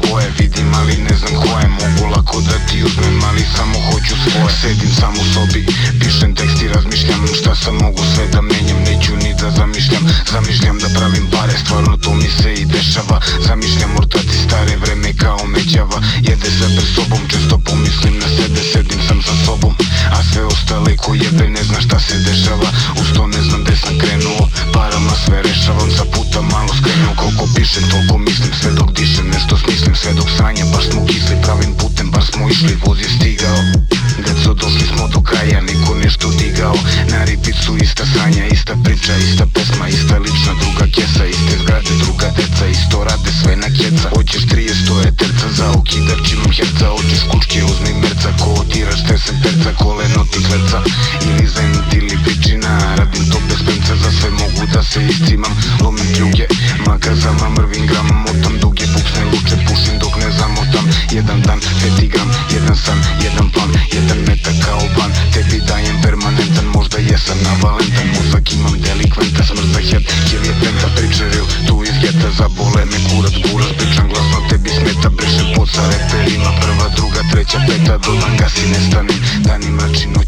boje. Vidim ali ne znam koje, mogu lako da ti uzmem, ali samo hoću svoje. Sedim sam u sobi, pišem tekst i razmišljam šta sam mogu sve da menjam. Neću ni da zamišljam da pravim pare, stvarno to mi se i dešava. Zamišljam ortaci stare, vreme kao međava. Jede se pred sobom, često pomislim na sebe. Sedim sam sa sobom, a sve ostale ko jebe ne zna šta se dešava. Uz to ne znam gde sam krenuo, parama sve rešavam. Za puta malo skrenuo, koliko pišem toliko mislim. Sve dok dišem nešto smislim, sve dok sranje baš smo kisli. Pravim putem bar smo išli, voz je stigao. Deco došli smo do kraja, niko nešto digao. Na ripicu ista sranja, ista priča, ista pesma, ista lična, druga kesa. Iste zgrade, druga deca, isto rade sve na keca. Hoćeš 30 eterca, za okidač imam herca. Hoćeš kučke, uzmi merca, ko otiraš stresem perca. Koleno ti kleca, ili zenit ili pričina. Radim to bez premca, za sve mogu da se iscimam. Lomim kljuge, magazama, mrvim gram. Motam duge buksne luče, pušim dok ne zamotam. Jedan dan, 5 gram, jedan san, jedan plan. Jedan metak kao ban, tebi dajem permanentan. Možda jesam na valentan, mozak imam delikventa. Smrt za head, kill je penta, pričeril tu iz geta. Zabole me kurac, buraz, pričam glasno, tebi smeta. Brešem pod sa reperima, prva, druga, treća, peta. Dodan gasi, nestanem, dani mrači, noć